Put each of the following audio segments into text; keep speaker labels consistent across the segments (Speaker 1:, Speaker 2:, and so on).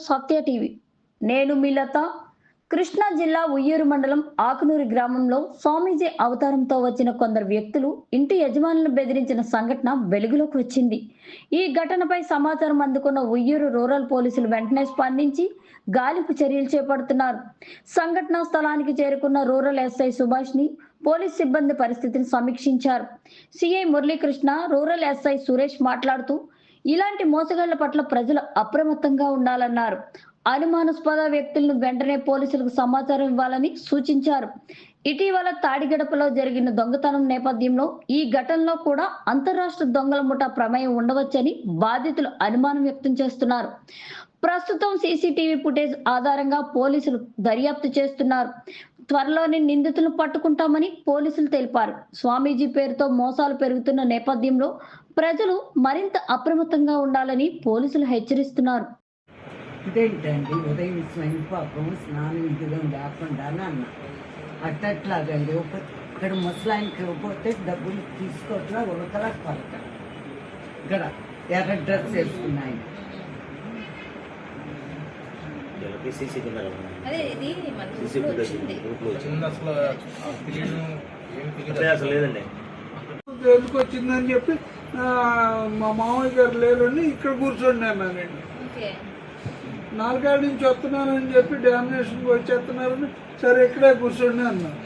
Speaker 1: సత్య TV. నేను మీ లత. కృష్ణా జిల్లా ఉయ్యూరు మండలం ఆకునూరి గ్రామంలో స్వామీజీ అవతారంతో వచ్చిన కొందరు వ్యక్తులు ఇంటి యజమానులను బెదిరించిన సంఘటన వెలుగులోకి వచ్చింది. ఈ ఘటనపై సమాచారం అందుకున్న ఉయ్యూరు రూరల్ పోలీసులు వెంటనే స్పందించి గాలింపు చర్యలు చేపడుతున్నారు. సంఘటనా స్థలానికి చేరుకున్న రూరల్ ఎస్ఐ సుభాష్ ని పోలీస్ సిబ్బంది పరిస్థితిని సమీక్షించారు. CI Muralikrishna, rural SI Suresh మాట్లాడుతూ ఇలాంటి మోసగాళ్ల పట్ల ప్రజలు అప్రమత్తంగా ఉండాలన్నారు. అనుమానాస్పద వ్యక్తులను వెంటనే పోలీసులకు సమాచారం ఇవ్వాలని సూచించారు. ఇటీవల తాడిగడపలో జరిగిన దొంగతనం నేపథ్యంలో ఈ ఘటనలో కూడా అంతర్రాష్ట్ర దొంగల ముఠా ప్రమేయం ఉండవచ్చని బాధితులు అనుమానం వ్యక్తం చేస్తున్నారు. ప్రస్తుతం సీసీటీవీ ఫుటేజ్ ఆధారంగా పోలీసులు దర్యాప్తు చేస్తున్నారు. త్వరలోనే నిందితులను పట్టుకుంటామని పోలీసులు తెలిపారు. స్వామీజీ పేరుతో మోసాలు పెరుగుతున్న నేపథ్యంలో ప్రజలు మరింత అప్రమత్తంగా ఉండాలని పోలీసులు హెచ్చరిస్తున్నారు.
Speaker 2: ఇదేంటండి ఉదయం స్వయం పాపం స్నానం ఇదిలో లేకుండా అన్న అట్టట్లాగండి. ఇక్కడ ముసలాయనకి ఇవ్వకపోతే డబ్బులు తీసుకోవట్లా ఉడకలా పడతారు. ఇక్కడ ఎర్ర డ్రెస్ వేసుకున్నాయి.
Speaker 3: ఎందుకు వచ్చిందని చెప్పి మా మామయ్య గారు లేరని ఇక్కడ కూర్చోండి అన్నానండి. 4 ఏళ్ళ నుంచి వస్తున్నానని చెప్పి డామినేషన్కి వచ్చేస్తున్నారని సరే ఇక్కడే కూర్చోండి అన్నారు.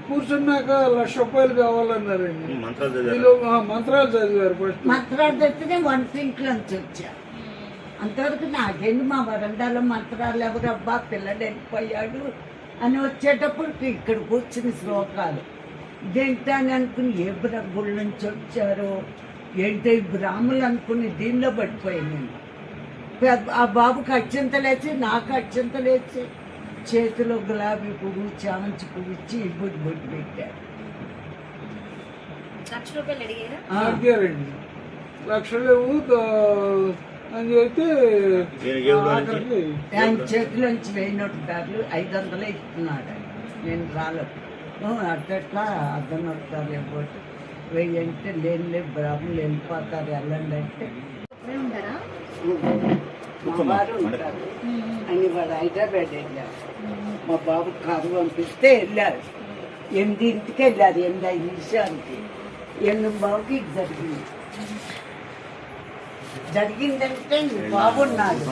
Speaker 3: కూర్చున్నాక 1,00,000 రూపాయలు కావాలన్నారండి. మంత్రాలు చదివారు. ఫస్ట్
Speaker 2: మంత్రాలు చదివితే వంటింట్లోంచి వచ్చా. అంతవరకు నాకేంటి మా వరండాలో మంత్రాలు ఎవరబ్బా పిల్లడు వెళ్ళిపోయాడు అని వచ్చేటప్పుడు ఇక్కడ కూర్చుని శ్లోకాలు ఇదేంటి అని అనుకుని ఏ గుళ్ళ నుంచి వచ్చారో ఏంటో బ్రాహ్మణులు అనుకుని దీనిలో పడిపోయాను. ఆ బాబుకి అత్యంతలేచి నాకు అత్యంతలేచి చేతిలో గులాబీ పువ్వు చామంతి పువ్వు ఇచ్చి బొట్టు పెట్టారు.
Speaker 4: 1,00,000 రూపాయలు
Speaker 3: అడిగారండి. 1,00,000 లేవు అని చెప్తే
Speaker 2: ఆయన చేతిలోంచి 1000 నోటు కార్లు 500 ఇస్తున్నాడు. నేను రాలేదు. అట్లా అర్ధ నోటు కార్లు ఇవ్వబోతు 1000 అంటే లేని బ్రాహ్మణులు వెళ్ళిపోతారు వెళ్ళండి అంటే మా వారు ఉంటారు అని వాడు హైదరాబాద్ వెళ్ళారు. మా బాబు కారు పంపిస్తే వెళ్ళారు. 8ంటికి వెళ్ళారు. 8:05 నిమిషానికి 8:00 జరిగింది. జరిగిందంటే బాబున్నాడు.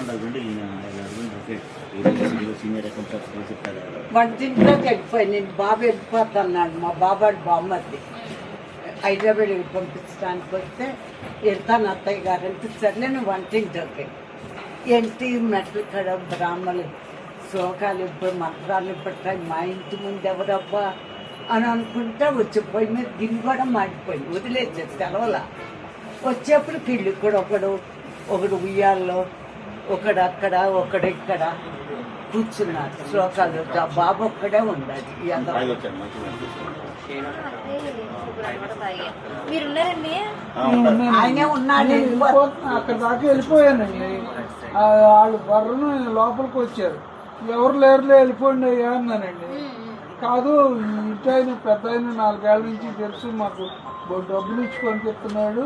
Speaker 2: వంటింట్లోకి వెళ్ళిపోయి నేను బాబు వెళ్ళిపోతున్నాడు. మా బాబాడు బామ్మది హైదరాబాద్ పంపించడానికి వస్తే వెళ్తాను అత్తయ్య గారు అంటే సర్లే నువ్వు వంటింట్లోకి ఏంటి మెట్లు కడ బ్రాహ్మణులు శ్లోకాలు ఇప్పుడు మంత్రాలు ఇప్పటికాయ మా ఇంటి ముందు ఎవరబ్బా అని అనుకుంటా వచ్చిపోయి మీద గిన్నె కూడా మాడిపోయింది. వదిలేసేది సెలవులా. వచ్చేప్పుడు ఇల్లు కూడా ఒకడు ఉయ్యాల్లో ఒకడు అక్కడ ఒకడు ఇక్కడ కూర్చున్నారు. శ్లోకాలు ఆ బాబు ఒక్కడే ఉండాలి. ఆయనే ఉన్నాడు.
Speaker 3: అక్కడ దాకా వెళ్ళిపోయానండి. వాళ్ళు బర్రను లోపలికి వచ్చారు. ఎవరు లేరులే వెళ్ళిపోండి అయ్యా అన్నానండి. కాదు ఇంటి ఆయన పెద్ద ఆయన 4 ఏళ్ళ నుంచి తెలుసు మాకు డబ్బులు ఇచ్చి పంపిస్తున్నాడు